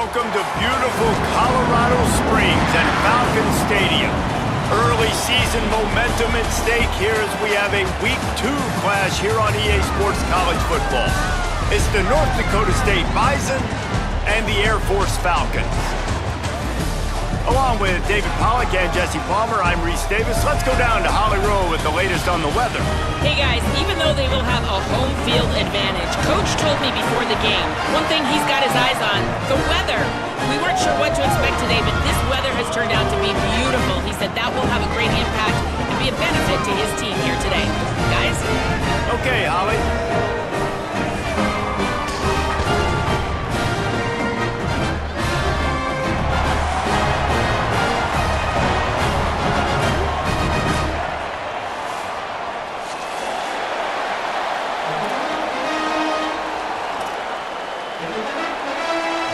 Welcome to beautiful Colorado Springs and Falcon Stadium. Early season momentum at stake here as we have a Week 2 clash here on EA Sports College Football. It's the North Dakota State Bison and the Air Force Falcons. Along with David Pollack and Jesse Palmer, I'm Reese Davis. Let's go down to Holly Rowe with the latest on the weather. Hey guys, even though they will have a home field advantage, Coach told me before the game, one thing he's got his eyes on, the weather. We weren't sure what to expect today, but this weather has turned out to be beautiful. He said that will have a great impact and be a benefit to his team here today. Guys? Okay, Holly.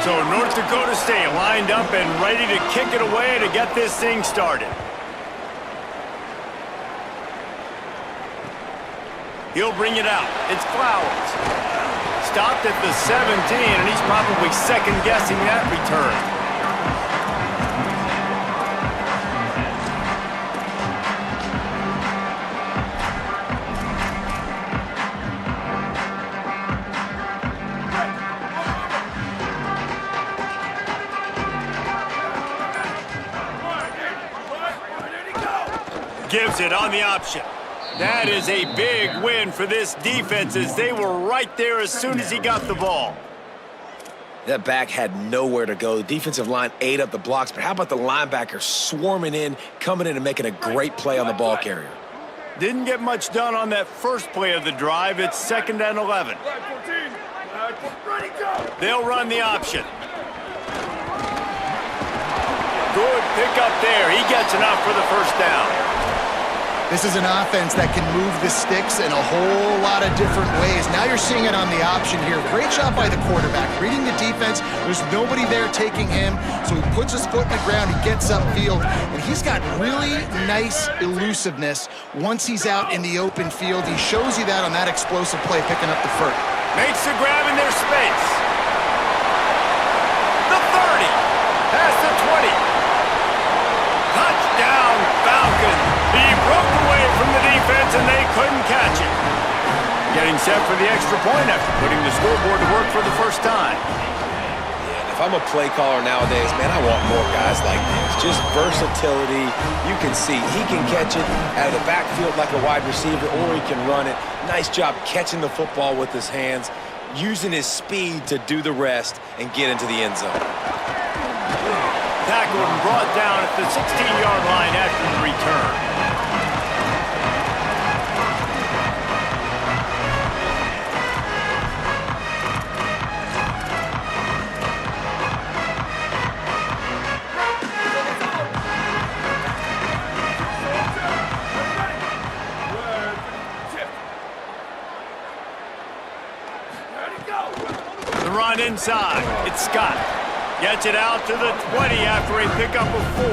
So North Dakota State lined up and ready to kick it away to get this thing started. He'll bring it out. It's Flowers. Stopped at the 17, and he's probably second-guessing that return. Gives it on the option. That is a big win for this defense as they were right there as soon as he got the ball. That back had nowhere to go. The defensive line ate up the blocks, but how about the linebacker swarming in, coming in and making a great play on the ball carrier? Didn't get much done on that first play of the drive. It's 2nd and 11. They'll run the option. Good pick up there. He gets enough for the first down. This is an offense that can move the sticks in a whole lot of different ways. Now you're seeing it on the option here. Great job by the quarterback. Reading the defense, there's nobody there taking him, so he puts his foot in the ground, he gets upfield, and he's got really nice elusiveness once he's out in the open field. He shows you that on that explosive play, picking up the first. Makes the grab in their space. The 30, past the 20. Touchdown, Falcons. He broke away from the defense and they couldn't catch it. Getting set for the extra point after putting the scoreboard to work for the first time. Yeah, if I'm a play caller nowadays, man, I want more guys like this. Just versatility. You can see he can catch it out of the backfield like a wide receiver, or he can run it. Nice job catching the football with his hands, using his speed to do the rest and get into the end zone. Tackled and brought down at the 16-yard line after the return. The run inside. It's Scott. Gets it out to the 20 after a pickup of 4.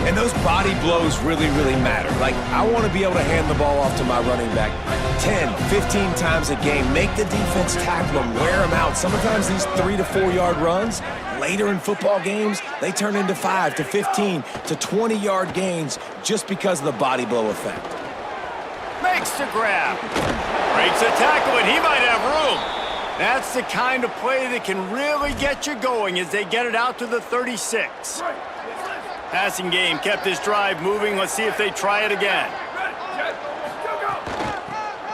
And those body blows really, really matter. Like, I want to be able to hand the ball off to my running back 10, 15 times a game. Make the defense tackle them, wear them out. Sometimes these 3 to 4 yard runs, later in football games, they turn into 5 to 15 to 20 yard gains just because of the body blow effect. Makes the grab. Breaks a tackle, and he might have room. That's the kind of play that can really get you going as they get it out to the 36. Passing game kept this drive moving. Let's see if they try it again.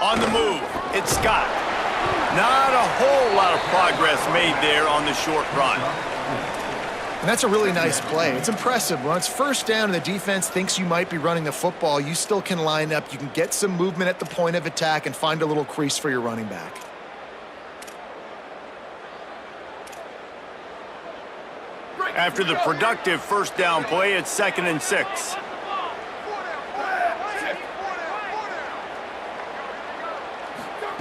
On the move, it's Scott. Not a whole lot of progress made there on the short run. And that's a really nice play. It's impressive. When it's first down and the defense thinks you might be running the football, you still can line up. You can get some movement at the point of attack and find a little crease for your running back. After the productive first down play, it's 2nd and 6.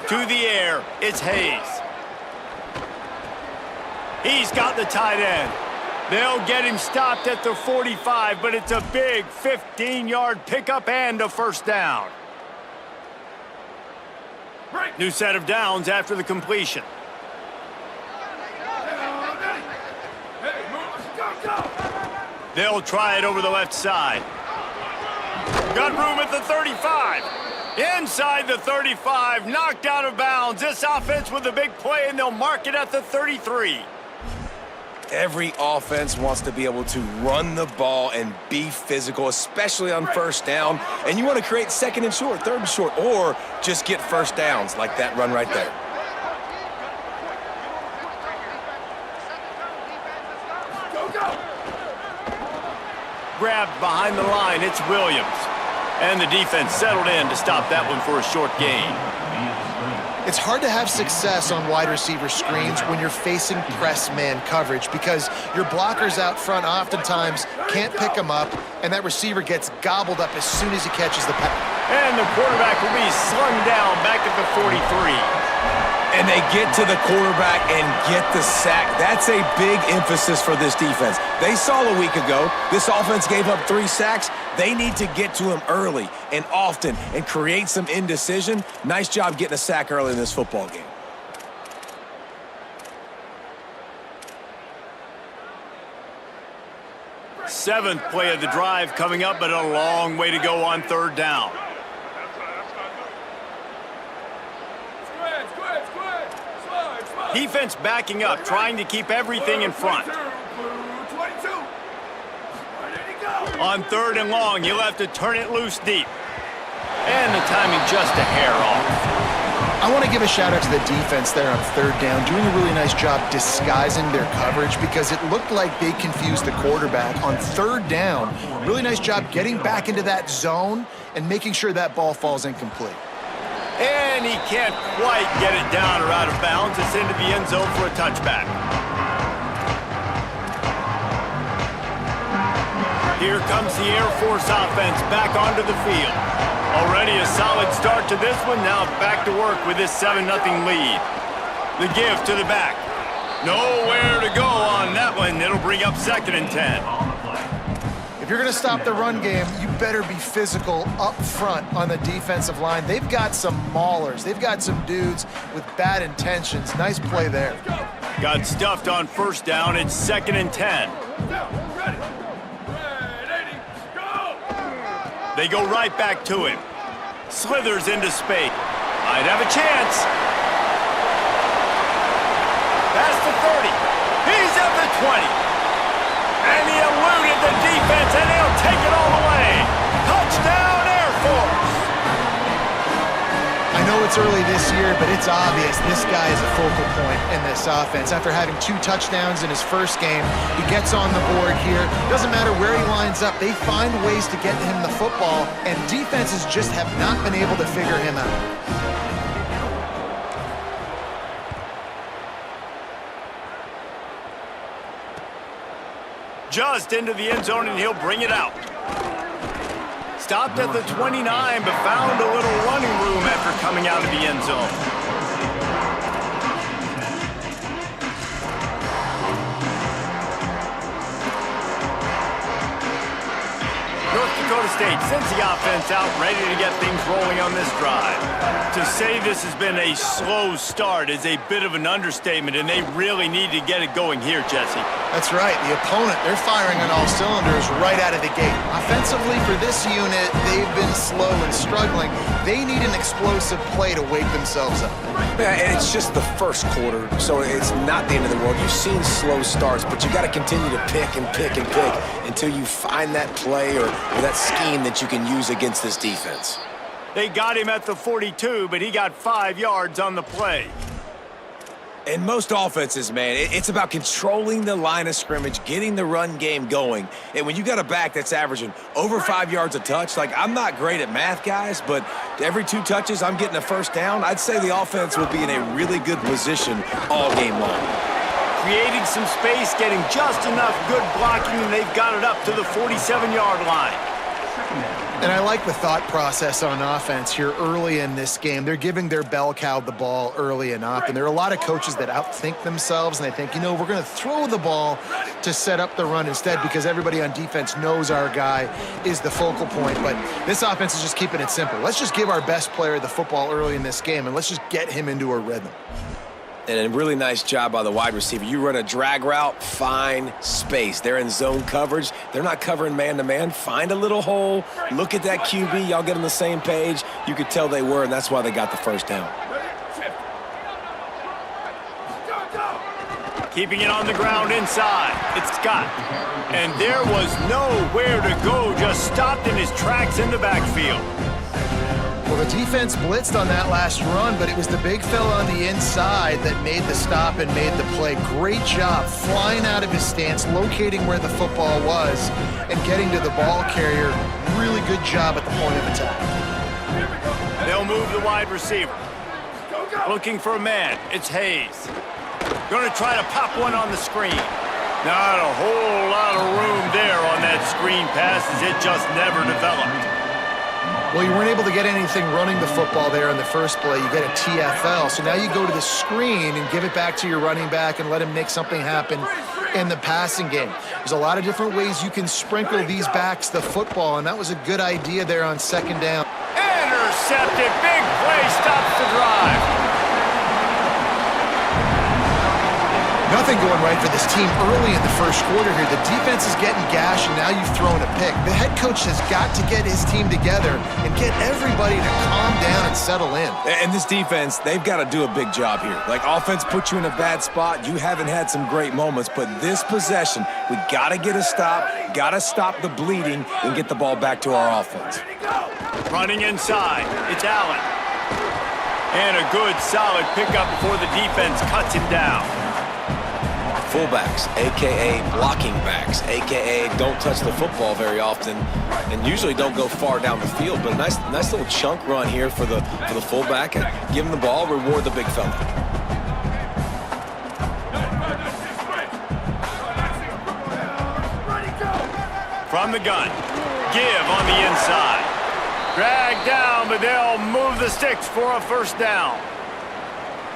To the air, it's Hayes. He's got the tight end. They'll get him stopped at the 45, but it's a big 15-yard pickup and a first down. New set of downs after the completion. They'll try it over the left side. Got room at the 35. Inside the 35, knocked out of bounds. This offense with a big play, and they'll mark it at the 33. Every offense wants to be able to run the ball and be physical, especially on first down. And you want to create second and short, third and short, or just get first downs like that run right there. Grabbed behind the line, it's Williams. And the defense settled in to stop that one for a short gain. It's hard to have success on wide receiver screens when you're facing press man coverage because your blockers out front oftentimes can't pick them up, and that receiver gets gobbled up as soon as he catches the pass. And the quarterback will be slung down back at the 43. And they get to the quarterback and get the sack. That's a big emphasis for this defense. They saw a week ago, this offense gave up 3 sacks. They need to get to him early and often and create some indecision. Nice job getting a sack early in this football game. Seventh play of the drive coming up, but a long way to go on third down. Defense backing up, trying to keep everything in front. On third and long, you'll have to turn it loose deep. And the timing just a hair off. I want to give a shout out to the defense there on third down, doing a really nice job disguising their coverage because it looked like they confused the quarterback on third down. Really nice job getting back into that zone and making sure that ball falls incomplete. And he can't quite get it down or out of bounds. It's into the end zone for a touchback. Here comes the Air Force offense back onto the field. Already a solid start to this one. Now back to work with this 7-0 lead. The give to the back. Nowhere to go on that one. It'll bring up 2nd and 10. If you're going to stop the run game, you better be physical up front on the defensive line. They've got some maulers. They've got some dudes with bad intentions. Nice play there. Got stuffed on first down. It's 2nd and 10. They go right back to him. Slithers into space. Might have a chance. Past the 30. He's at the 20. And he eluded the defense, and he'll take it all the way. Touchdown, Air Force! I know it's early this year, but it's obvious this guy is a focal point in this offense. After having 2 touchdowns in his first game, he gets on the board here. Doesn't matter where he lines up, they find ways to get him the football, and defenses just have not been able to figure him out. Just into the end zone, and he'll bring it out. Stopped at the 29, but found a little running room after coming out of the end zone. North Dakota State sends the offense out, ready to get things rolling on this drive. To say this has been a slow start is a bit of an understatement, and they really need to get it going here, Jesse. That's right. The opponent, they're firing on all cylinders right out of the gate. Offensively, for this unit, they've been slow and struggling. They need an explosive play to wake themselves up. Yeah, and it's just the first quarter, so it's not the end of the world. You've seen slow starts, but you got to continue to pick and pick and pick until you find that play or that scheme that you can use against this defense. They got him at the 42, but he got 5 yards on the play. In most offenses, man, it's about controlling the line of scrimmage, getting the run game going. And when you got a back that's averaging over 5 yards a touch, like, I'm not great at math, guys, but every 2 touches, I'm getting a first down. I'd say the offense will be in a really good position all game long. Creating some space, getting just enough good blocking, and they've got it up to the 47-yard line. And I like the thought process on offense here early in this game. They're giving their bell cow the ball early enough, and there are a lot of coaches that outthink themselves, and they think, you know, we're going to throw the ball to set up the run instead because everybody on defense knows our guy is the focal point. But this offense is just keeping it simple. Let's just give our best player the football early in this game, and let's just get him into a rhythm. And a really nice job by the wide receiver. You run a drag route, find space. They're in zone coverage. They're not covering man-to-man. Find a little hole. Look at that QB. Y'all get on the same page. You could tell they were, and that's why they got the first down. Keeping it on the ground inside. It's Scott. And there was nowhere to go. Just stopped in his tracks in the backfield. Well, the defense blitzed on that last run, but it was the big fella on the inside that made the stop and made the play. Great job flying out of his stance, locating where the football was, and getting to the ball carrier. Really good job at the point of attack. They'll move the wide receiver. Looking for a man. It's Hayes. Going to try to pop one on the screen. Not a whole lot of room there on that screen pass as it just never developed. Well, you weren't able to get anything running the football there in the first play. You get a TFL. So now you go to the screen and give it back to your running back and let him make something happen in the passing game. There's a lot of different ways you can sprinkle these backs the football, and that was a good idea there on second down. Intercepted. Big play stops the drive. Nothing going right for this team early in the first quarter here. The defense is getting gashed, and now you've thrown a pick. The head coach has got to get his team together and get everybody to calm down and settle in. And this defense, they've got to do a big job here. Like, offense put you in a bad spot. You haven't had some great moments, but this possession, we got to get a stop, got to stop the bleeding, and get the ball back to our offense. Running inside, it's Allen. And a good, solid pickup before the defense cuts him down. Fullbacks, a.k.a. blocking backs, a.k.a. don't touch the football very often and usually don't go far down the field. But a nice little chunk run here for the fullback. And give him the ball, reward the big fella. From the gun, give on the inside. Drag down, but they'll move the sticks for a first down.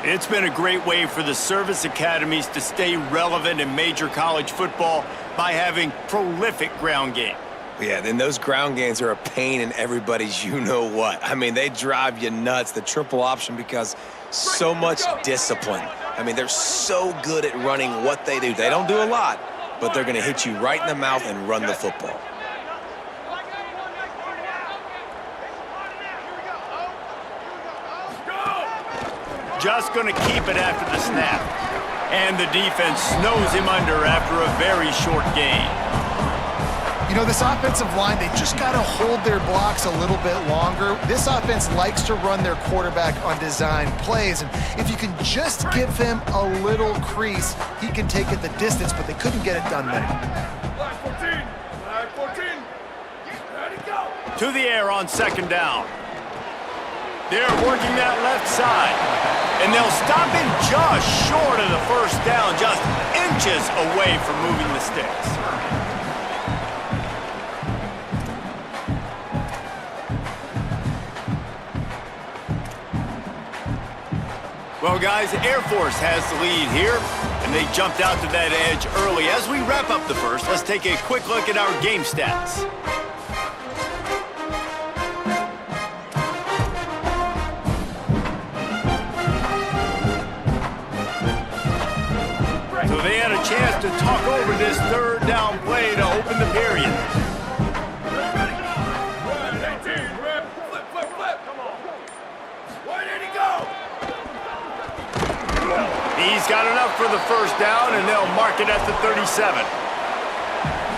It's been a great way for the service academies to stay relevant in major college football by having prolific ground game. Yeah, then those ground games are a pain in everybody's you-know-what. I mean, they drive you nuts, the triple option, because so much discipline. I mean, they're so good at running what they do. They don't do a lot, but they're going to hit you right in the mouth and run the football. Just going to keep it after the snap. And the defense snows him under after a very short gain. You know, this offensive line, they just got to hold their blocks a little bit longer. This offense likes to run their quarterback on design plays. And if you can just give him a little crease, he can take it the distance, but they couldn't get it done there. To the air on second down. They're working that left side. And they'll stop him just short of the first down, just inches away from moving the sticks. Well, guys, Air Force has the lead here, and they jumped out to that edge early. As we wrap up the first, let's take a quick look at our game stats. They had a chance to talk over this third down play to open the period. He's got enough for the first down, and they'll mark it at the 37.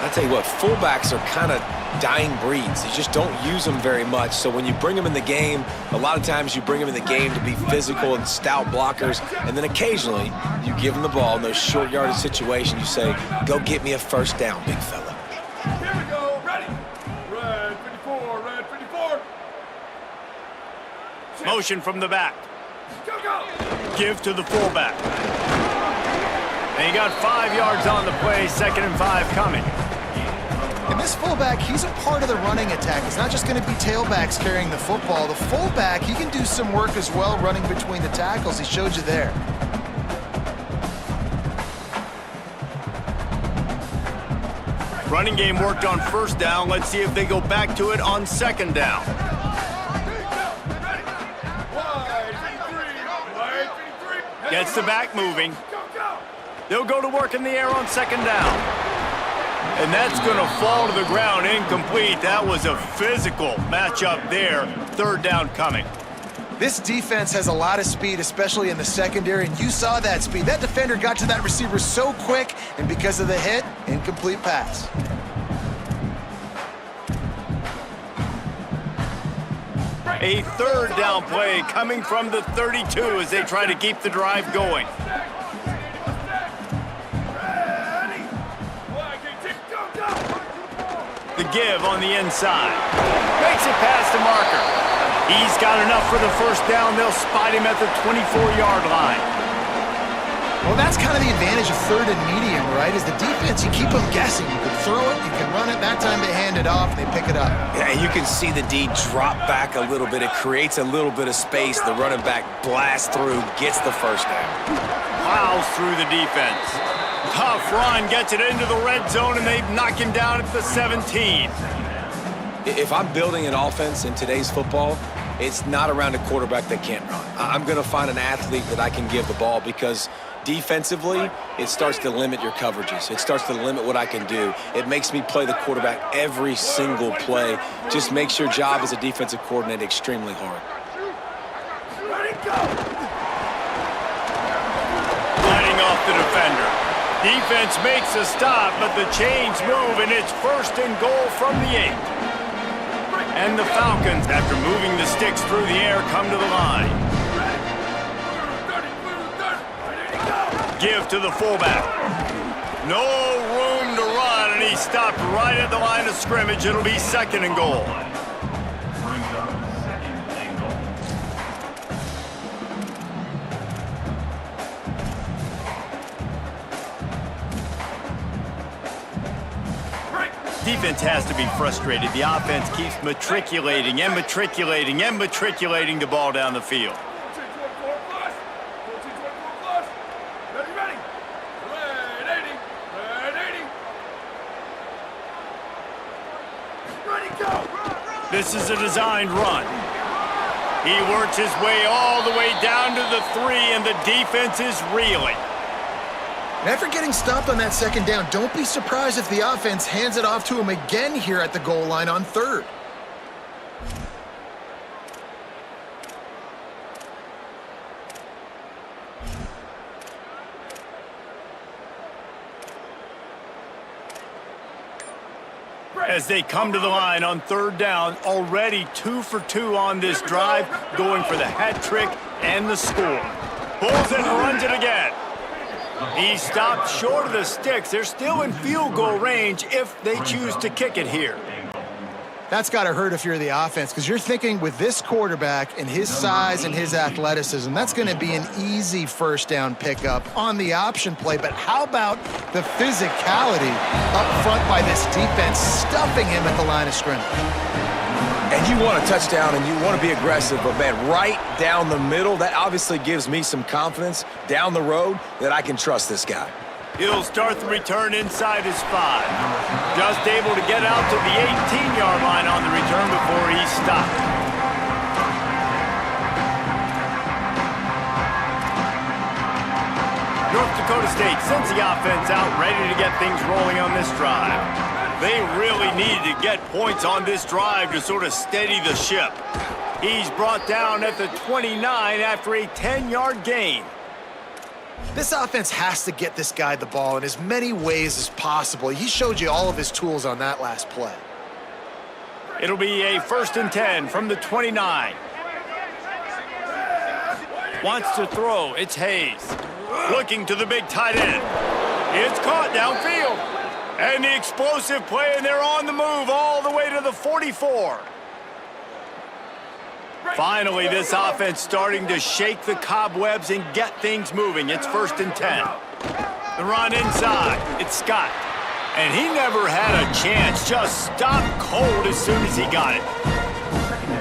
I tell you what, fullbacks are kind of dying breeds. You just don't use them very much. So when you bring them in the game, a lot of times you bring them in the game to be physical and stout blockers, and then occasionally you give them the ball in those short yardage situations. You say, go get me a first down, big fella. Here we go, ready. Red 54, red 54. Motion from the back. Go, go. Give to the fullback. And he got 5 yards on the play, 2nd and 5 coming. And this fullback, he's a part of the running attack. It's not just going to be tailbacks carrying the football. The fullback, he can do some work as well running between the tackles. He showed you there. Running game worked on first down. Let's see if they go back to it on second down. Gets the back moving. They'll go to work in the air on second down. And that's going to fall to the ground incomplete. That was a physical matchup there. Third down coming. This defense has a lot of speed, especially in the secondary, and you saw that speed. That defender got to that receiver so quick, and because of the hit, incomplete pass. A third down play coming from the 32 as they try to keep the drive going. The give on the inside. Makes it past the marker. He's got enough for the first down. They'll spot him at the 24-yard line. Well, that's kind of the advantage of third and medium, right? Is the defense, you keep them guessing. You can throw it, you can run it. That time they hand it off, they pick it up. Yeah, you can see the D drop back a little bit. It creates a little bit of space. The running back blasts through, gets the first down. Plows through the defense. Tough run, gets it into the red zone, and they knock him down at the 17. If I'm building an offense in today's football, it's not around a quarterback that can't run. I'm going to find an athlete that I can give the ball because defensively, it starts to limit your coverages. It starts to limit what I can do. It makes me play the quarterback every single play. Just makes your job as a defensive coordinator extremely hard. Lining off the defender. Defense makes a stop, but the chains move, and it's first and goal from the 8. And the Falcons, after moving the sticks through the air, come to the line. Give to the fullback. No room to run, and he stopped right at the line of scrimmage. It'll be second and goal. Defense has to be frustrated. The offense keeps matriculating and matriculating and matriculating the ball down the field. This is a designed run. He works his way all the way down to the 3, and the defense is reeling. And after getting stopped on that second down, don't be surprised if the offense hands it off to him again here at the goal line on third. As they come to the line on third down, already 2 for 2 on this drive, going for the hat trick and the score. Pulls it and runs it again. He stopped short of the sticks. They're still in field goal range if they choose to kick it here. That's got to hurt if you're the offense, because you're thinking with this quarterback and his size and his athleticism, that's going to be an easy first down pickup on the option play. But how about the physicality up front by this defense, stuffing him at the line of scrimmage? And you want a touchdown and you want to be aggressive, but man, right down the middle, that obviously gives me some confidence down the road that I can trust this guy. He'll start the return inside his 5. Just able to get out to the 18-yard line on the return before he stopped. North Dakota State sends the offense out ready to get things rolling on this drive. They really needed to get points on this drive to sort of steady the ship. He's brought down at the 29 after a 10-yard gain. This offense has to get this guy the ball in as many ways as possible. He showed you all of his tools on that last play. It'll be a 1st and 10 from the 29. Wants to throw. It's Hayes. Looking to the big tight end. It's caught downfield. And the explosive play, and they're on the move all the way to the 44. Finally, this offense starting to shake the cobwebs and get things moving. It's 1st and 10. The run inside. It's Scott. And he never had a chance. Just stopped cold as soon as he got it.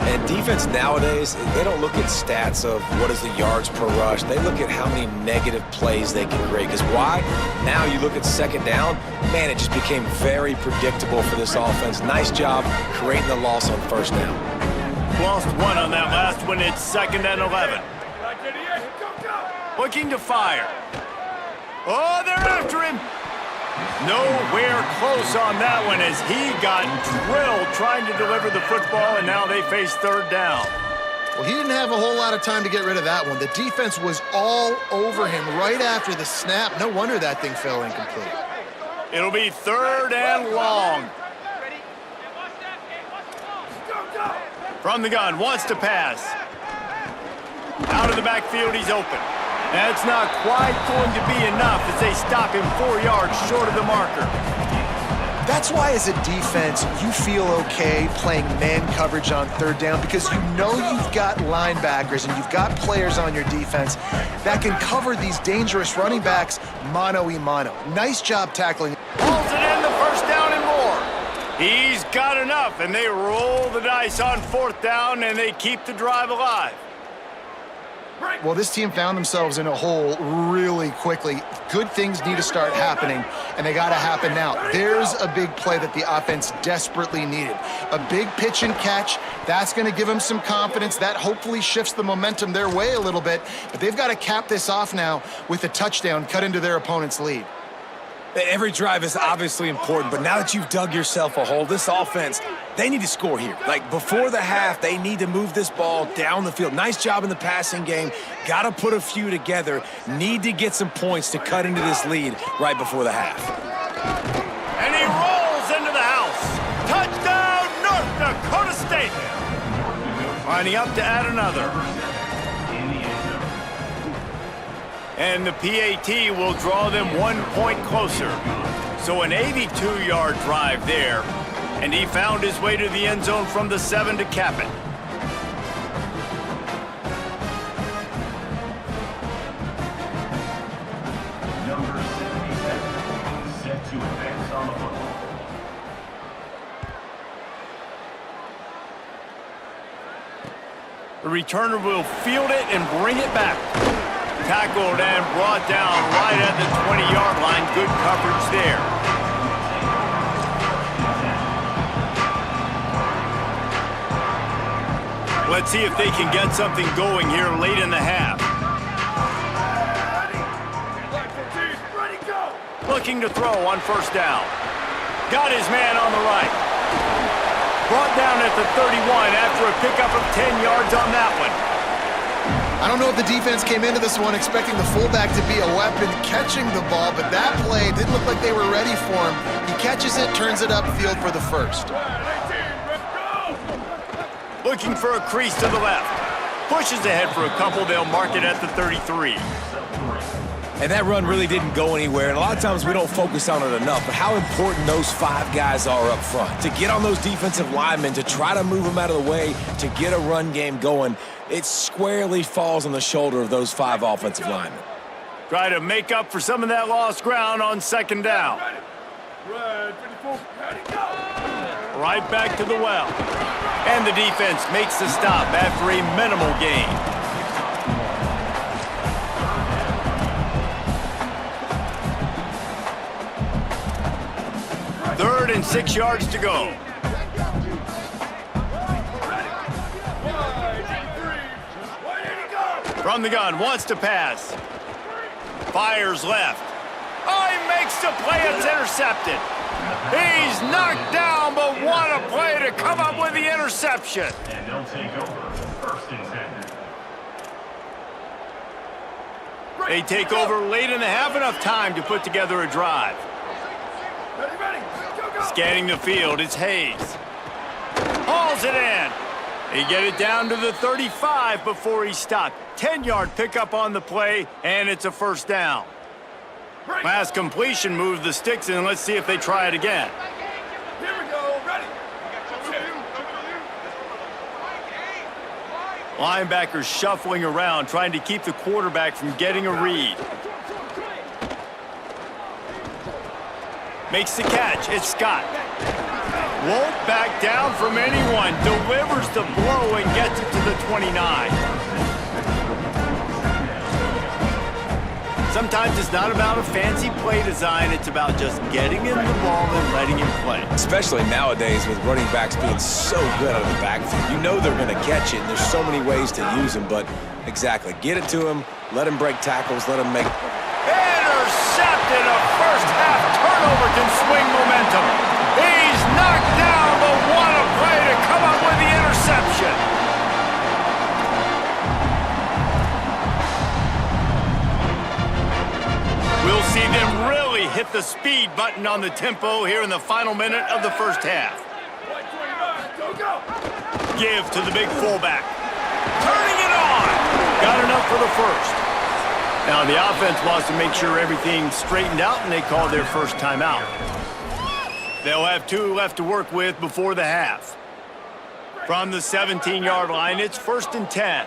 And defense nowadays, they don't look at stats of what is the yards per rush. They look at how many negative plays they can create. Because why? Now you look at second down, man, it just became very predictable for this offense. Nice job creating the loss on 1st down. Lost 1 on that last one. It's 2nd and 11. Looking to fire. Oh, they're after him. Nowhere close on that one as he got drilled trying to deliver the football, and now they face third down. Well, he didn't have a whole lot of time to get rid of that one. The defense was all over him right after the snap. No wonder that thing fell incomplete. It'll be third and long. From the gun, wants to pass. Out of the backfield, he's open. That's not quite going to be enough as they stop him 4 yards short of the marker. That's why as a defense, you feel okay playing man coverage on third down because you know you've got linebackers and you've got players on your defense that can cover these dangerous running backs mano-a-mano. Nice job tackling. Pulls it in, the first down and more. He's got enough, and they roll the dice on fourth down, and they keep the drive alive. Well, this team found themselves in a hole really quickly. Good things need to start happening, and they got to happen now. There's a big play that the offense desperately needed. A big pitch and catch. That's going to give them some confidence. That hopefully shifts the momentum their way a little bit, but they've got to cap this off now with a touchdown cut into their opponent's lead. Every drive is obviously important, but now that you've dug yourself a hole, this offense, they need to score here. Like, before the half, they need to move this ball down the field. Nice job in the passing game. Got to put a few together. Need to get some points to cut into this lead right before the half. And he rolls into the house. Touchdown, North Dakota State. Lining up to add another. And the PAT will draw them 1 point closer. So an 82-yard drive there, and he found his way to the end zone from the 7 to cap it. Number 77, set to advance on the football. The returner will field it and bring it back. Tackled and brought down right at the 20-yard line. Good coverage there. Let's see if they can get something going here late in the half. Looking to throw on first down. Got his man on the right. Brought down at the 31 after a pickup of 10 yards on that one. I don't know if the defense came into this one expecting the fullback to be a weapon catching the ball, but that play didn't look like they were ready for him. He catches it, turns it upfield for the first. Looking for a crease to the left. Pushes ahead for a couple. They'll mark it at the 33. And that run really didn't go anywhere, and a lot of times we don't focus on it enough, but how important those 5 guys are up front. To get on those defensive linemen, to try to move them out of the way, to get a run game going, it squarely falls on the shoulder of those 5 offensive linemen. Try to make up for some of that lost ground on second down. Right back to the well. And the defense makes the stop after a minimal gain. Third and 6 yards to go. From the gun, wants to pass. Fires left. Oh, he makes the play, it's intercepted. He's knocked down, but what a play to come up with the interception. And they'll take over first and 10. They take over late in the half, enough time to put together a drive. Scanning the field, it's Hayes. Hauls it in. They get it down to the 35 before he stopped. 10-yard pickup on the play, and it's a first down. Last completion moves the sticks in. Let's see if they try it again. Here we go, ready. Linebackers shuffling around, trying to keep the quarterback from getting a read. Makes the catch. It's Scott. Won't back down from anyone. Delivers the blow and gets it to the 29. Sometimes it's not about a fancy play design. It's about just getting him the ball and letting him play. Especially nowadays with running backs being so good out of the backfield. You know they're going to catch it, and there's so many ways to use them. But exactly, get it to him, let him break tackles, let him make... Intercepted! A first-half turnover can swing momentum. He's knocked down, but what a play to come up with the interception. We'll see them really hit the speed button on the tempo here in the final minute of the first half. Give to the big fullback. Turning it on. Got enough for the first. Now the offense wants to make sure everything's straightened out, and they call their first timeout. They'll have 2 left to work with before the half. From the 17-yard line, it's 1st and 10.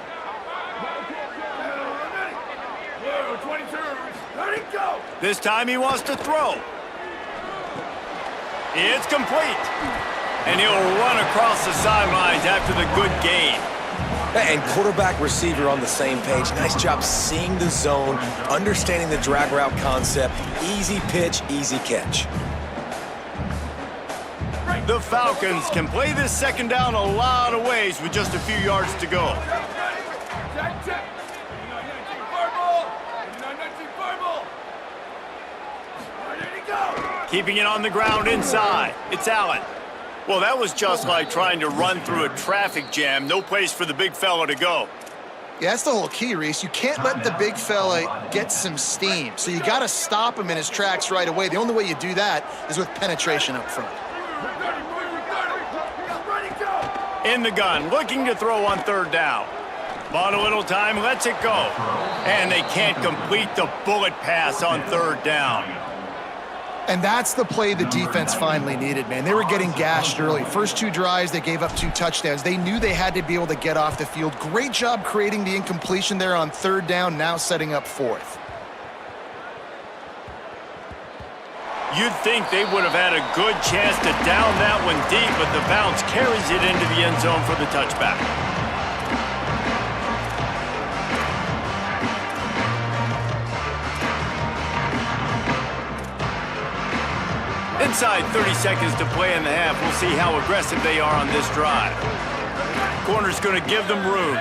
This time he wants to throw. It's complete. And he'll run across the sidelines after the good gain. And quarterback receiver on the same page. Nice job seeing the zone, understanding the drag route concept. Easy pitch, easy catch. The Falcons can play this second down a lot of ways with just a few yards to go. Keeping it on the ground inside. It's Allen. Well, that was just like trying to run through a traffic jam. No place for the big fella to go. Yeah, that's the whole key, Reese. You can't let the big fella get some steam. So you got to stop him in his tracks right away. The only way you do that is with penetration up front. In the gun, looking to throw on 3rd down. Bought a little time, lets it go. And they can't complete the bullet pass on 3rd down. And that's the play the defense finally needed, man. They were getting gashed early. First 2 drives, they gave up 2 touchdowns. They knew they had to be able to get off the field. Great job creating the incompletion there on 3rd down, now setting up 4th. You'd think they would have had a good chance to down that one deep, but the bounce carries it into the end zone for the touchback. Inside 30 seconds to play in the half. We'll see how aggressive they are on this drive. Corner's going to give them room.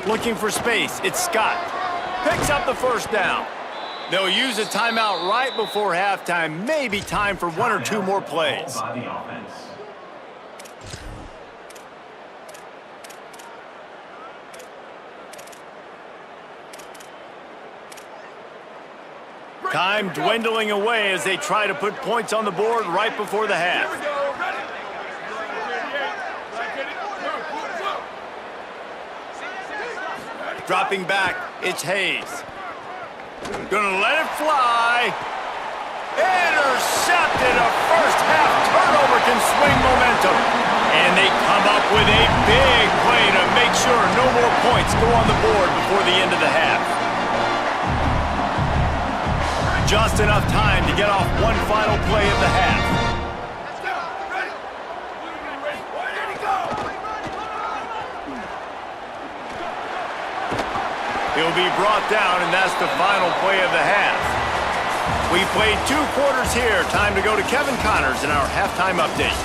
Looking for space. It's Scott. Picks up the 1st down. They'll use a timeout right before halftime. Maybe time for 1 or 2 more plays. Time dwindling away as they try to put points on the board right before the half. Dropping back, it's Hayes. Gonna let it fly. Intercepted. A first-half turnover can swing momentum. And they come up with a big play to make sure no more points go on the board before the end of the half. Just enough time to get off one final play of the half. He'll be brought down, and that's the final play of the half. We played 2 quarters here. Time to go to Kevin Connors in our halftime update.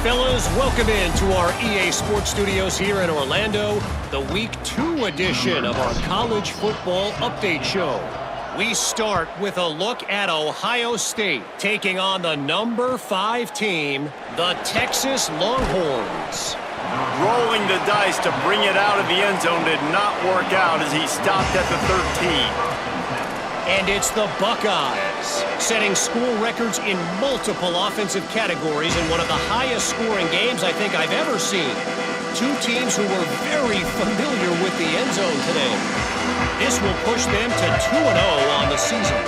Fellas, welcome into our EA Sports Studios here in Orlando, the Week 2 edition of our College Football Update Show. We start with a look at Ohio State taking on the number 5 team, the Texas Longhorns. Rolling the dice to bring it out of the end zone did not work out as he stopped at the 13. And it's the Buckeyes, setting school records in multiple offensive categories in one of the highest scoring games I think I've ever seen. 2 teams who were very familiar with the end zone today. This will push them to 2-0 on the season.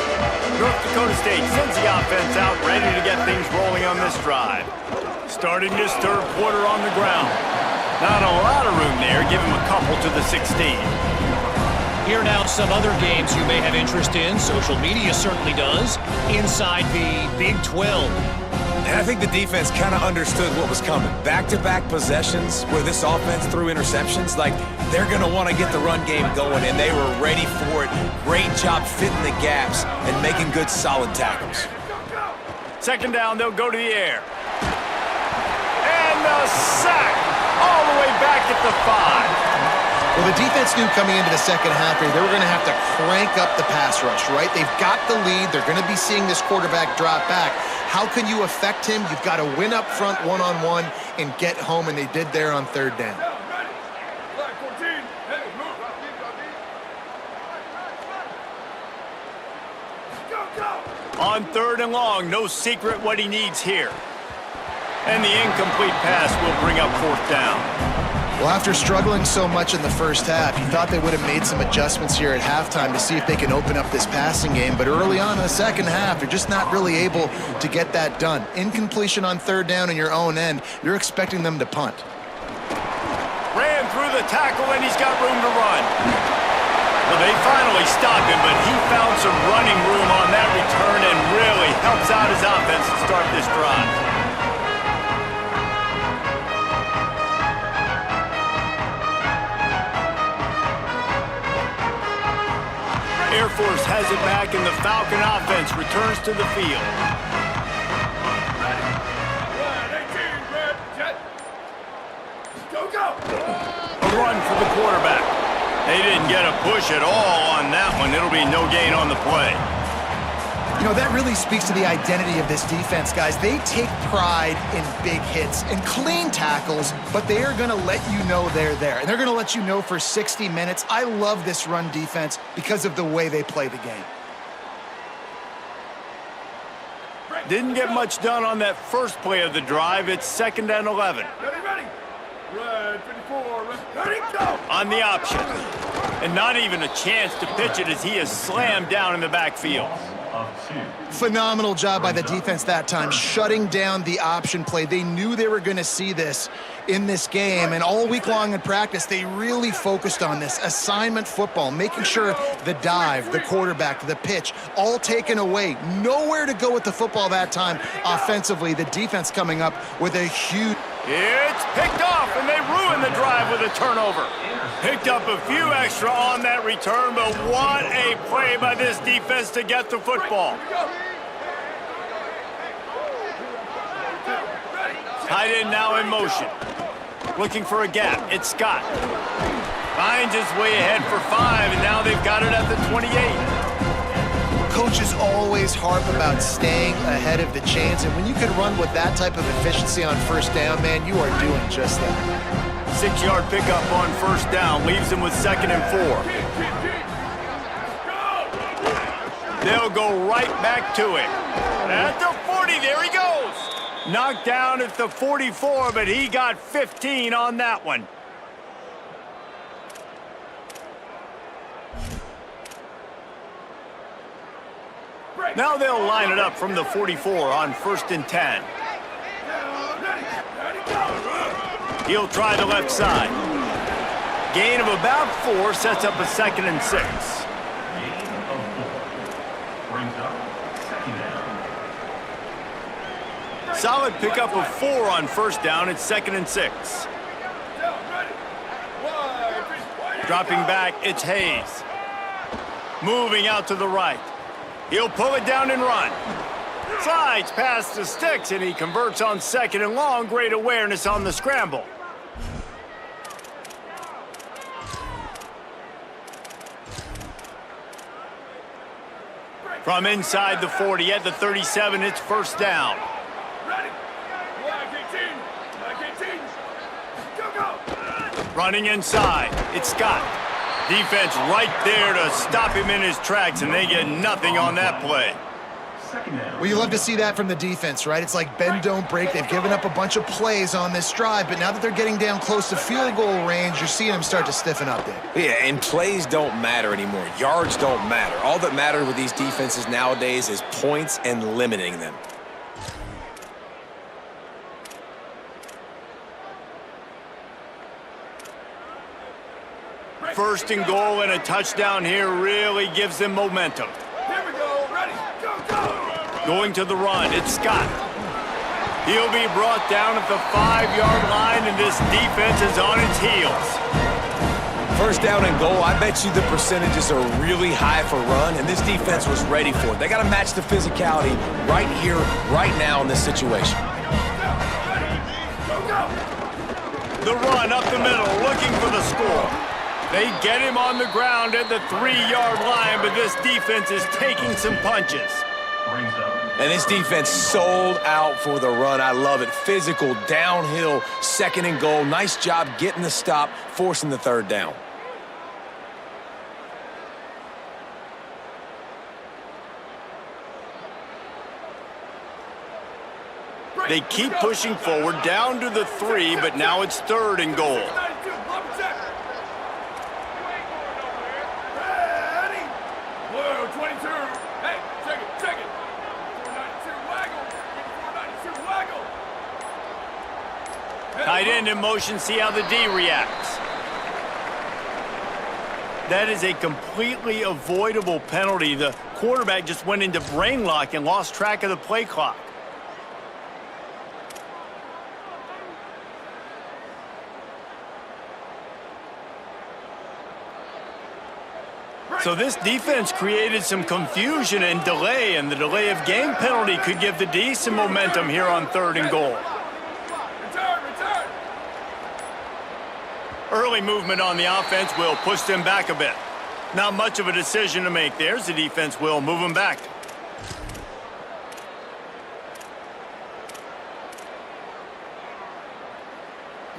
North Dakota State sends the offense out, ready to get things rolling on this drive. Starting this 3rd quarter on the ground. Not a lot of room there. Give him a couple to the 16. Here now some other games you may have interest in. Social media certainly does. Inside the Big 12. And I think the defense kind of understood what was coming. Back-to-back possessions where this offense threw interceptions, like they're going to want to get the run game going, and they were ready for it. Great job fitting the gaps and making good, solid tackles. Second down, they'll go to the air. And the sack all the way back at the 5. Well, the defense knew coming into the second half here, they were going to have to crank up the pass rush, right? They've got the lead. They're going to be seeing this quarterback drop back. How can you affect him? You've got to win up front one-on-one and get home, and they did there on third down. On third and long, no secret what he needs here. And the incomplete pass will bring up fourth down. Well, after struggling so much in the first half, you thought they would have made some adjustments here at halftime to see if they can open up this passing game. But early on in the second half, they're just not really able to get that done. Incompletion on third down in your own end, you're expecting them to punt. Ran through the tackle, and he's got room to run. Well, they finally stopped him, but he found some running room on that return and really helps out his offense to start this drive. Air Force has it back, and the Falcon offense returns to the field. A run for the quarterback. They didn't get a push at all on that one. It'll be no gain on the play. You know, that really speaks to the identity of this defense, guys. They take pride in big hits and clean tackles, but they are going to let you know they're there. And they're going to let you know for 60 minutes. I love this run defense because of the way they play the game. Didn't get much done on that first play of the drive. It's 2nd and 11. Ready. Red 54, ready, go! On the option. And not even a chance to pitch it as he is slammed down in the backfield. Phenomenal job by the defense that time, shutting down the option play. They knew they were going to see this in this game, and all week long in practice, they really focused on this assignment football, making sure the dive, the quarterback, the pitch, all taken away. Nowhere to go with the football that time offensively. The defense coming up with a huge... It's picked off, and they ruin the drive with a turnover. Picked up a few extra on that return, but what a play by this defense to get the football. Tight end now in motion. Looking for a gap. It's Scott. Finds his way ahead for 5, and now they've got it at the 28. Coaches always harp about staying ahead of the chains, and when you can run with that type of efficiency on first down, man, you are doing just that. 6-yard pickup on first down leaves him with 2nd and 4. They'll go right back to him. At the 40, there he goes. Knocked down at the 44, but he got 15 on that one. Now they'll line it up from the 44 on 1st and 10. He'll try the left side. Gain of about 4 sets up a 2nd and 6. Gain of 4 brings up 2nd down. Solid pickup of 4 on first down. It's 2nd and 6. Dropping back, it's Hayes. Moving out to the right. He'll pull it down and run. Slides past the sticks, and he converts on 2nd and long. Great awareness on the scramble. From inside the 40 at the 37, it's 1st down. Ready. Flag 18. Go. Running inside, it's Scott. Defense right there to stop him in his tracks, and they get nothing on that play. Well, you love to see that from the defense, right? It's like bend, don't break. They've given up a bunch of plays on this drive, but now that they're getting down close to field goal range, you're seeing them start to stiffen up there. Yeah, and plays don't matter anymore. Yards don't matter. All that matters with these defenses nowadays is points and limiting them. First and goal and a touchdown here really gives them momentum. Here we go. Ready. Go. Going to the run, it's Scott. He'll be brought down at the 5-yard line, and this defense is on its heels. First down and goal, I bet you the percentages are really high for run, and this defense was ready for it. They got to match the physicality right here, right now in this situation. The run up the middle, looking for the score. They get him on the ground at the 3-yard line, but this defense is taking some punches. And this defense sold out for the run. I love it. Physical, downhill, second and goal. Nice job getting the stop, forcing the third down. They keep pushing forward, down to the 3, but now it's third and goal. Tight end in motion, see how the D reacts. That is a completely avoidable penalty. The quarterback just went into brain lock and lost track of the play clock. So this defense created some confusion and delay, and the delay of game penalty could give the D some momentum here on third and goal. Early movement on the offense will push them back a bit. Not much of a decision to make there. The defense will move them back.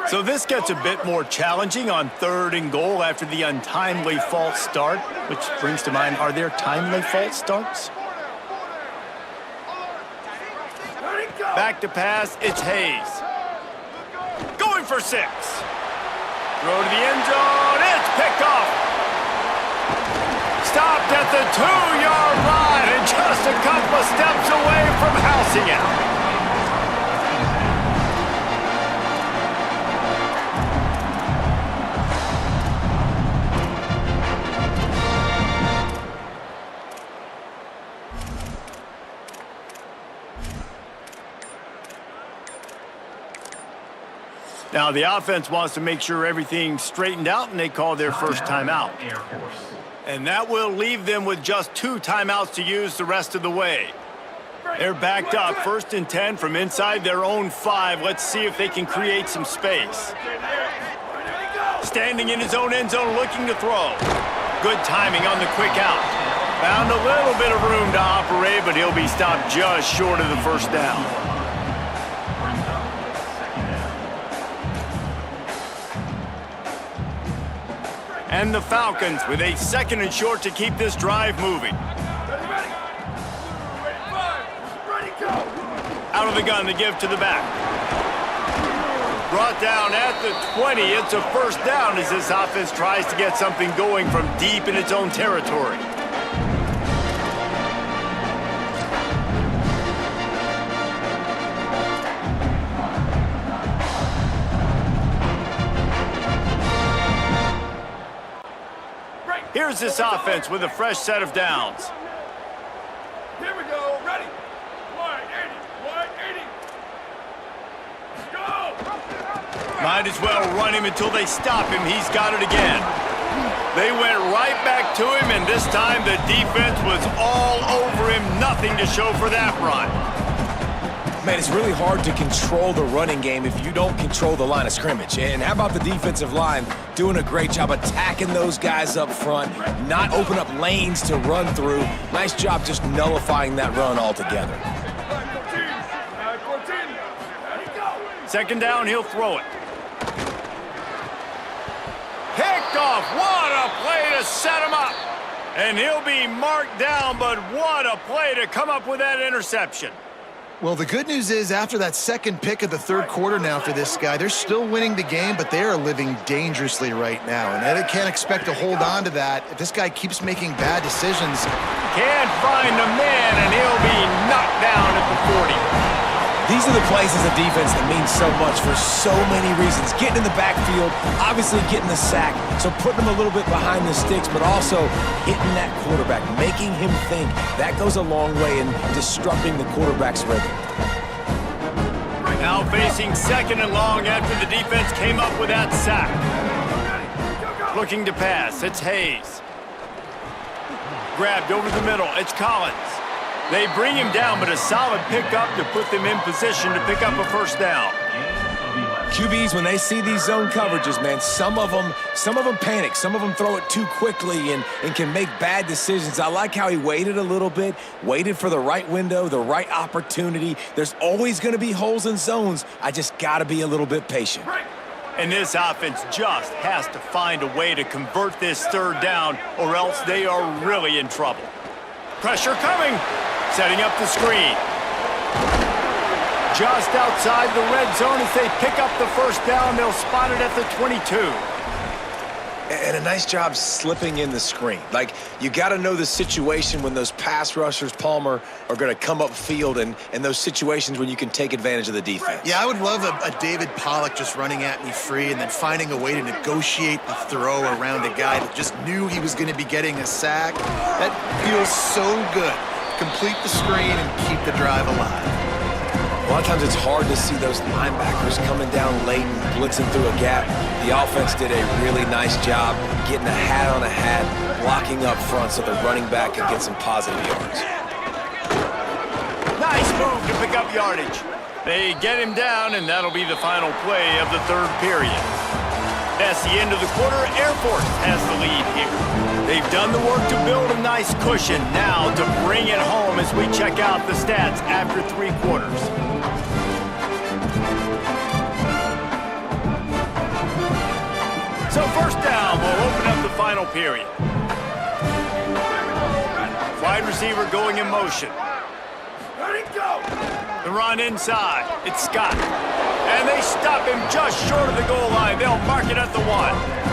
So this gets a bit more challenging on third and goal after the untimely false start, which brings to mind, are there timely false starts? Back to pass, it's Hayes. Going for 6. Throw to the end zone, it's picked off. Stopped at the 2-yard line and just a couple of steps away from housing out. Now, the offense wants to make sure everything's straightened out, and they call their first timeout. And that will leave them with just 2 timeouts to use the rest of the way. They're backed up, 1st and 10 from inside their own 5. Let's see if they can create some space. Standing in his own end zone, looking to throw. Good timing on the quick out. Found a little bit of room to operate, but he'll be stopped just short of the first down. And the Falcons with a 2nd and short to keep this drive moving. Out of the gun to give to the back. Brought down at the 20. It's a first down as this offense tries to get something going from deep in its own territory. Here's this offense with a fresh set of downs. Here we go, ready. Wide 80, go! Might as well run him until they stop him. He's got it again. They went right back to him, and this time the defense was all over him. Nothing to show for that run. Man, it's really hard to control the running game if you don't control the line of scrimmage. And how about the defensive line doing a great job attacking those guys up front, not open up lanes to run through. Nice job just nullifying that run altogether. 2nd down, he'll throw it. Picked off. What a play to set him up. And he'll be marked down, but what a play to come up with that interception. Well, the good news is after that 2nd pick of the 3rd quarter now for this guy, they're still winning the game, but they are living dangerously right now. And they can't expect to hold on to that if this guy keeps making bad decisions. Can't find the man, and he'll be knocked down at the 40. These are the plays as a defense that mean so much for so many reasons. Getting in the backfield, obviously getting the sack, so putting him a little bit behind the sticks, but also hitting that quarterback, making him think. That goes a long way in disrupting the quarterback's rhythm. Now facing second and long after the defense came up with that sack. Looking to pass, it's Hayes. Grabbed over the middle, it's Collins. They bring him down, but a solid pickup to put them in position to pick up a first down. QBs, when they see these zone coverages, man, some of them panic. Some of them throw it too quickly and can make bad decisions. I like how he waited a little bit, waited for the right window, the right opportunity. There's always going to be holes in zones. I just got to be a little bit patient. And this offense just has to find a way to convert this third down, or else they are really in trouble. Pressure coming, setting up the screen. Just outside the red zone as they pick up the first down. They'll spot it at the 22. And a nice job slipping in the screen. Like, you got to know the situation when those pass rushers, Palmer, are going to come up field and those situations when you can take advantage of the defense. Yeah, I would love a David Pollock just running at me free and then finding a way to negotiate the throw around a guy that just knew he was going to be getting a sack. That feels so good. Complete the screen and keep the drive alive. A lot of times it's hard to see those linebackers coming down late and blitzing through a gap. The offense did a really nice job getting a hat on a hat, blocking up front so the running back can get some positive yards. Nice move to pick up yardage. They get him down, and that'll be the final play of the third period. That's the end of the quarter. Air Force has the lead here. They've done the work to build a nice cushion. Now to bring it home as we check out the stats after 3 quarters. So first down, we'll open up the final period. Wide receiver going in motion. Ready, go! The run inside. It's Scott. And they stop him just short of the goal line. They'll mark it at the 1.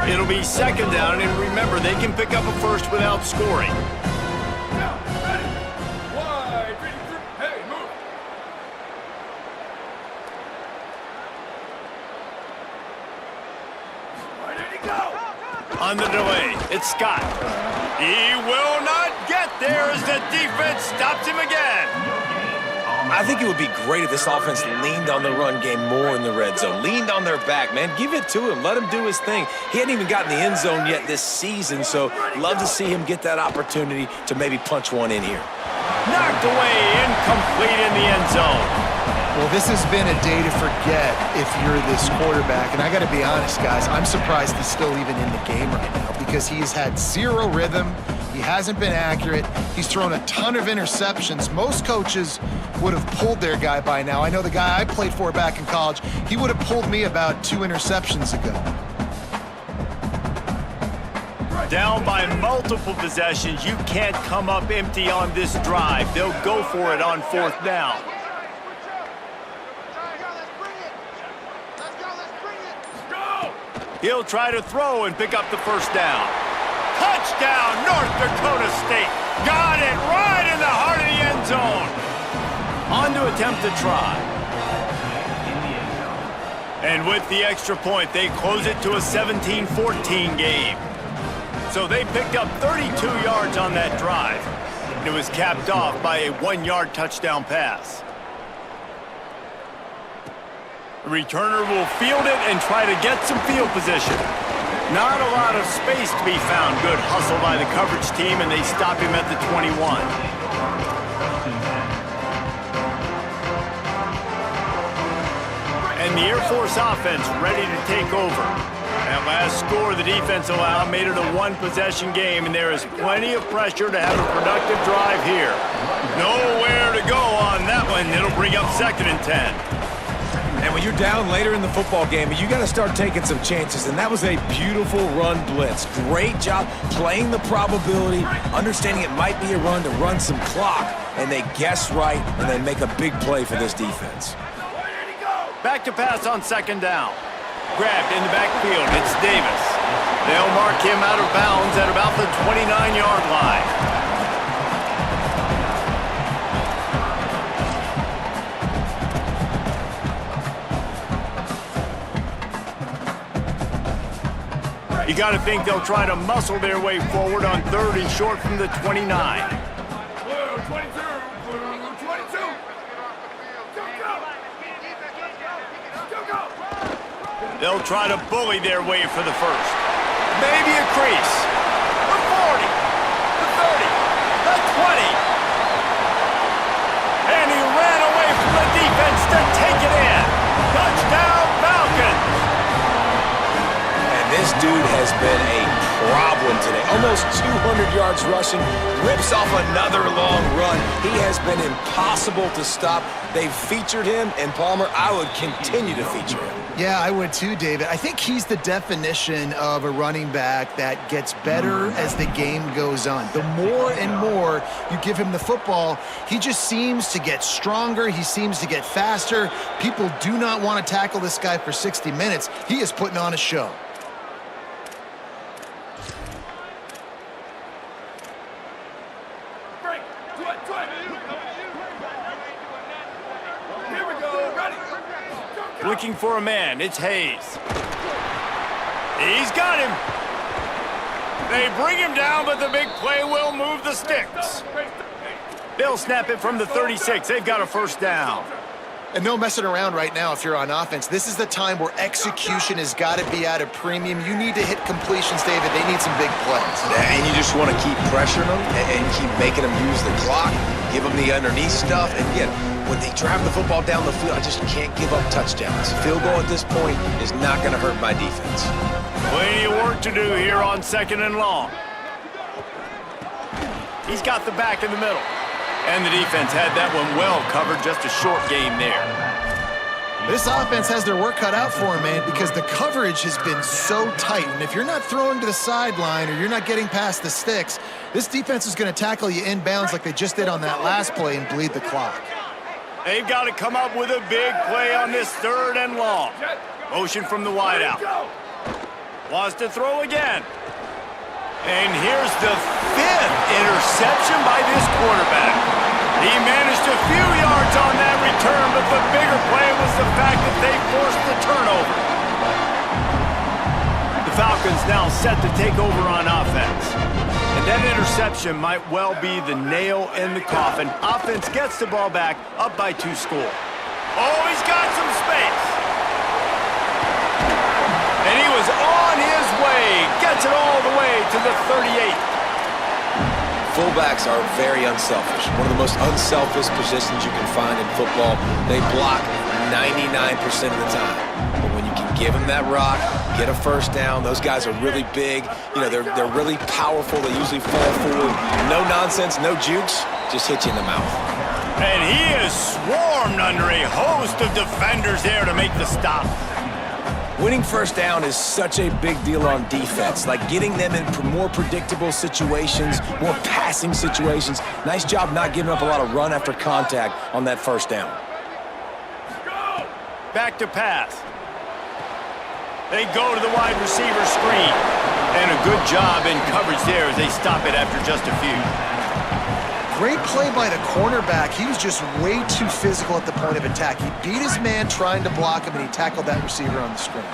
It'll be second down, and remember, they can pick up a first without scoring. Now, ready! Wide, ready, hey, move! Wide, ready, go! On the delay, it's Scott. He will not get there as the defense stops him again. I think it would be great if this offense leaned on the run game more in the red zone. Leaned on their back, man. Give it to him. Let him do his thing. He hadn't even gotten the end zone yet this season, so love to see him get that opportunity to maybe punch one in here. Knocked away, incomplete in the end zone. Well, this has been a day to forget if you're this quarterback. And I got to be honest, guys, I'm surprised he's still even in the game right now because he's had zero rhythm. He hasn't been accurate. He's thrown a ton of interceptions. Most coaches would have pulled their guy by now. I know the guy I played for back in college, he would have pulled me about 2 interceptions ago. Down by multiple possessions, you can't come up empty on this drive. They'll go for it on 4th down. He'll try to throw and pick up the first down. Touchdown, North Dakota State. Got it right in the heart of the end zone. On to attempt to try. And with the extra point, they close it to a 17-14 game. So they picked up 32 yards on that drive. It was capped off by a 1-yard touchdown pass. The returner will field it and try to get some field position. Not a lot of space to be found. Good hustle by the coverage team, and they stop him at the 21. And the Air Force offense ready to take over. That last score the defense allowed made it a 1-possession game, and there is plenty of pressure to have a productive drive here. Nowhere to go on that one. It'll bring up 2nd and 10. And when you're down later in the football game, you got to start taking some chances, and that was a beautiful run blitz. Great job playing the probability, understanding it might be a run to run some clock, and they guess right, and they make a big play for this defense. Back to pass on 2nd down. Grabbed in the backfield, it's Davis. They'll mark him out of bounds at about the 29-yard line. You got to think they'll try to muscle their way forward on 3rd and short from the 29. Blue 22. Blue 22. Go. They'll try to bully their way for the first. Maybe a crease. The 40. The 30. The 20. And he ran away from the defense to take it in. Touchdown, Falcons. And this dude has been a problem today. Almost 200 yards rushing, rips off another long run. He has been impossible to stop. They've featured him, and Palmer, I would continue to feature him. Yeah, I would too, David. I think he's the definition of a running back that gets better as the game goes on. The more and more you give him the football, he just seems to get stronger. He seems to get faster. People do not want to tackle this guy for 60 minutes. He is putting on a show. Break. Do it. Here we go. Ready. Go. Looking for a man, it's Hayes. He's got him. They bring him down, but the big play will move the sticks. They'll snap it from the 36. They've got a first down. And no messing around right now if you're on offense. This is the time where execution has got to be at a premium. You need to hit completions, David. They need some big plays. And you just want to keep pressuring them and keep making them use the clock, give them the underneath stuff. And again, when they drive the football down the field, I just can't give up touchdowns. Field goal at this point is not going to hurt my defense. Plenty of work to do here on 2nd and long. He's got the back in the middle. And the defense had that one well covered, just a short game there. This offense has their work cut out for them, man, because the coverage has been so tight. And if you're not throwing to the sideline or you're not getting past the sticks, this defense is going to tackle you inbounds like they just did on that last play and bleed the clock. They've got to come up with a big play on this 3rd and long. Motion from the wideout. Wants to throw again. And here's the 5th interception by this quarterback. He managed a few yards on that return, but the bigger play was the fact that they forced the turnover. The Falcons now set to take over on offense. And that interception might well be the nail in the coffin. Offense gets the ball back, up by 2 scores. Oh, he's got some space. And he was on his way. Gets it all the way to the 38. Fullbacks are very unselfish. One of the most unselfish positions you can find in football. They block 99% of the time. But when you can give them that rock, get a first down, those guys are really big. You know, they're really powerful. They usually fall forward. No nonsense, no jukes, just hit you in the mouth. And he is swarmed under a host of defenders there to make the stop. Winning first down is such a big deal on defense, like getting them in more predictable situations, more passing situations. Nice job not giving up a lot of run after contact on that first down. Back to pass. They go to the wide receiver screen. And a good job in coverage there as they stop it after just a few. Great play by the cornerback. He was just way too physical at the point of attack. He beat his man trying to block him, and he tackled that receiver on the screen.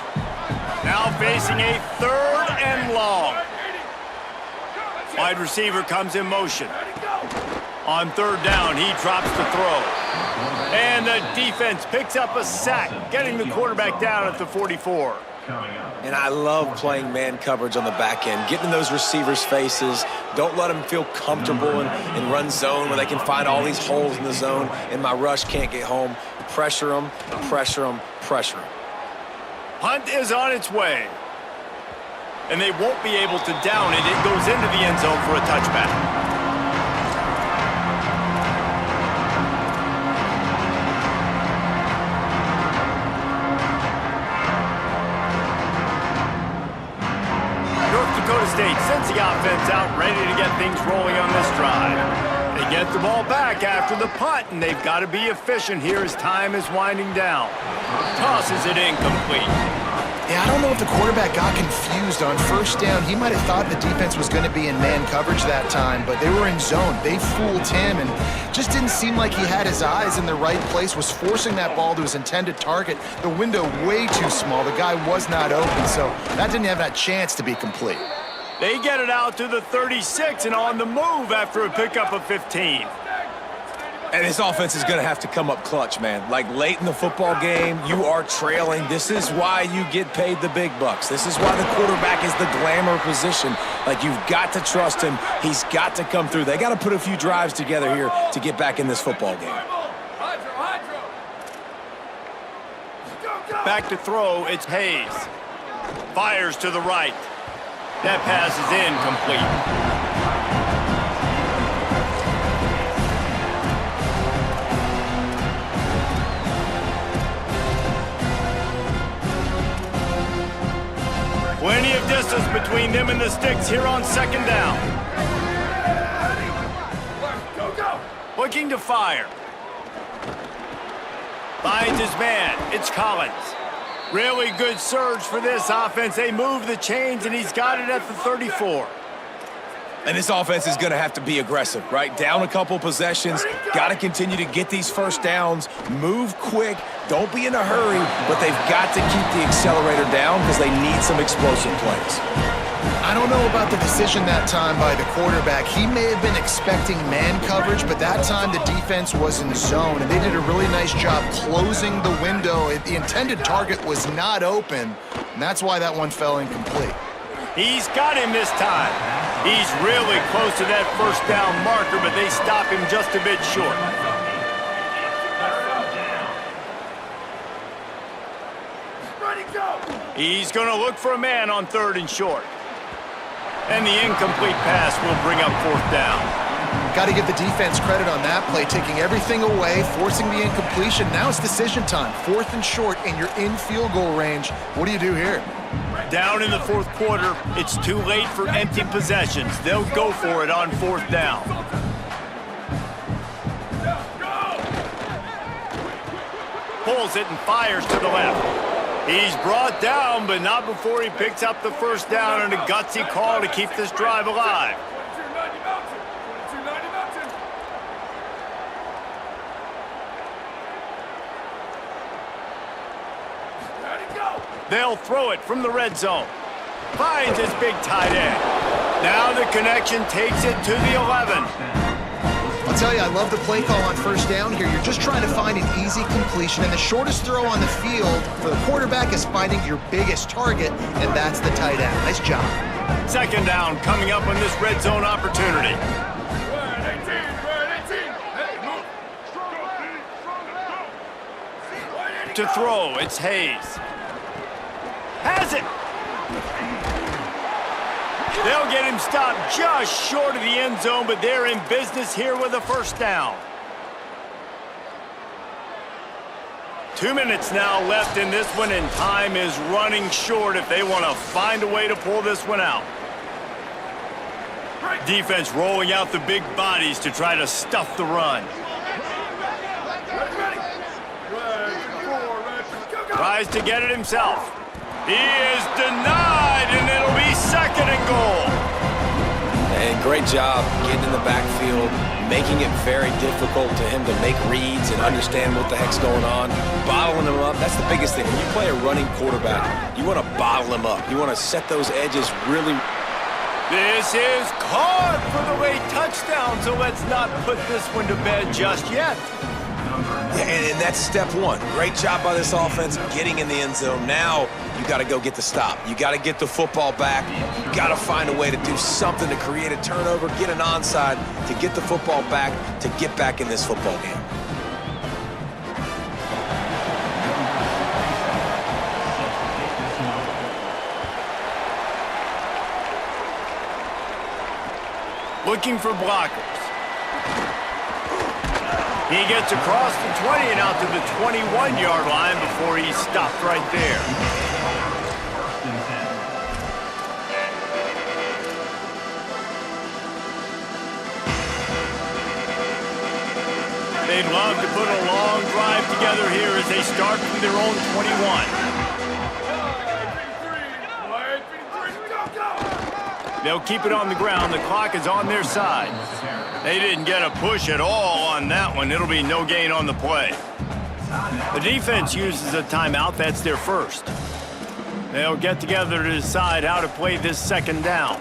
Now facing a 3rd and long. Wide receiver comes in motion. On 3rd down, he drops the throw. And the defense picks up a sack, getting the quarterback down at the 44. And I love playing man coverage on the back end, getting in those receivers' faces. Don't let them feel comfortable in run zone where they can find all these holes in the zone and my rush can't get home. Pressure them, pressure them, pressure them. Punt is on its way. And they won't be able to down it. It goes into the end zone for a touchback. Dakota State sends the offense out, ready to get things rolling on this drive. They get the ball back after the punt, and they've got to be efficient here as time is winding down. Tosses it incomplete. Yeah, I don't know if the quarterback got confused on first down. He might have thought the defense was going to be in man coverage that time, but they were in zone. They fooled him and just didn't seem like he had his eyes in the right place, was forcing that ball to his intended target. The window way too small. The guy was not open, so that didn't have that chance to be complete. They get it out to the 36 and on the move after a pickup of 15. And this offense is going to have to come up clutch, man. Like, late in the football game, you are trailing. This is why you get paid the big bucks. This is why the quarterback is the glamour position. Like, you've got to trust him. He's got to come through. They got to put a few drives together here to get back in this football game. Back to throw, it's Hayes. Fires to the right. That pass is incomplete. Plenty of distance between them and the sticks here on second down. Looking to fire. Finds his man. It's Collins. Really good surge for this offense. They move the chains, and he's got it at the 34. And this offense is going to have to be aggressive, right? Down a couple possessions. Got to continue to get these first downs. Move quick. Don't be in a hurry, but they've got to keep the accelerator down because they need some explosive plays. I don't know about the decision that time by the quarterback. He may have been expecting man coverage, but that time the defense was in zone, and they did a really nice job closing the window. The intended target was not open, and that's why that one fell incomplete. He's got him this time. He's really close to that first down marker, but they stop him just a bit short. He's going to look for a man on 3rd and short. And the incomplete pass will bring up 4th down. Got to give the defense credit on that play, taking everything away, forcing the incompletion. Now it's decision time. 4th and short, and you're in field goal range. What do you do here? Down in the 4th quarter, it's too late for empty possessions. They'll go for it on 4th down. Pulls it and fires to the left. He's brought down, but not before he picks up the first down and a gutsy call to keep this drive alive. They'll throw it from the red zone. Finds his big tight end. Now the connection takes it to the 11. I'll tell you, I love the play call on first down here. You're just trying to find an easy completion, and the shortest throw on the field for the quarterback is finding your biggest target, and that's the tight end. Nice job. Second down coming up on this red zone opportunity. To throw, it's Hayes. Has it. They'll get him stopped just short of the end zone, but they're in business here with a first down. 2 minutes now left in this one, and time is running short if they want to find a way to pull this one out. Defense rolling out the big bodies to try to stuff the run. Tries to get it himself. He is denied, and it'll be 2nd and goal. And great job getting in the backfield, making it very difficult to him to make reads and understand what the heck's going on, bottling him up. That's the biggest thing. When you play a running quarterback, you want to bottle him up. You want to set those edges really. This is caught for the late touchdown, so let's not put this one to bed just yet. And that's step one. Great job by this offense getting in the end zone. Now you got to go get the stop. You got to get the football back. You got to find a way to do something to create a turnover, get an onside, to get the football back, to get back in this football game. Looking for blockers. He gets across the 20 and out to the 21-yard line before he's stopped right there. They'd love to put a long drive together here as they start from their own 21. They'll keep it on the ground. The clock is on their side. They didn't get a push at all on that one. It'll be no gain on the play. The defense uses a timeout. That's their first. They'll get together to decide how to play this second down.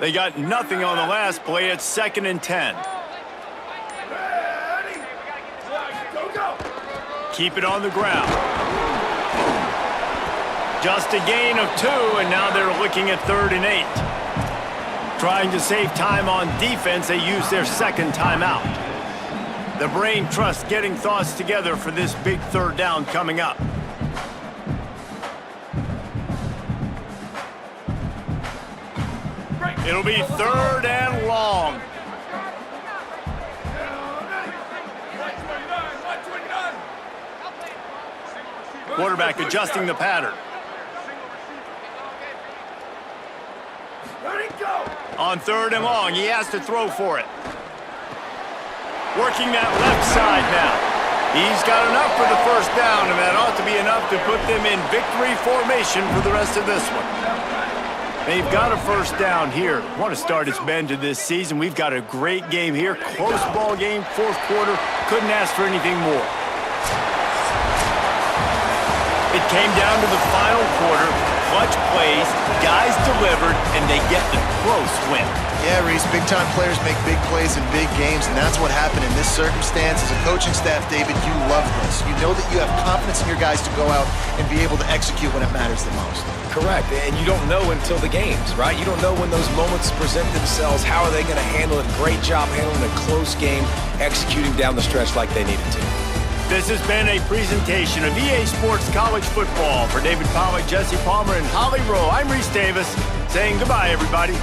They got nothing on the last play. It's 2nd and 10. Keep it on the ground. Just a gain of 2, and now they're looking at 3rd and 8. Trying to save time on defense, they use their second timeout. The brain trust getting thoughts together for this big 3rd down coming up. It'll be 3rd and long. Quarterback adjusting the pattern. On 3rd and long, he has to throw for it. Working that left side now. He's got enough for the first down, and that ought to be enough to put them in victory formation for the rest of this one. They've got a first down here. Want to start its bend to this season. We've got a great game here. Close ball game, 4th quarter. Couldn't ask for anything more. It came down to the final quarter. Clutch plays, guys delivered, and they get the close win. Yeah, Reese, big-time players make big plays in big games, and that's what happened in this circumstance. As a coaching staff, David, you love this. You know that you have confidence in your guys to go out and be able to execute when it matters the most. Correct, and you don't know until the games, right? You don't know when those moments present themselves. How are they going to handle it? Great job handling a close game, executing down the stretch like they needed to. This has been a presentation of EA Sports College Football. For David Pollack, Jesse Palmer, and Holly Rowe, I'm Reese Davis saying goodbye, everybody.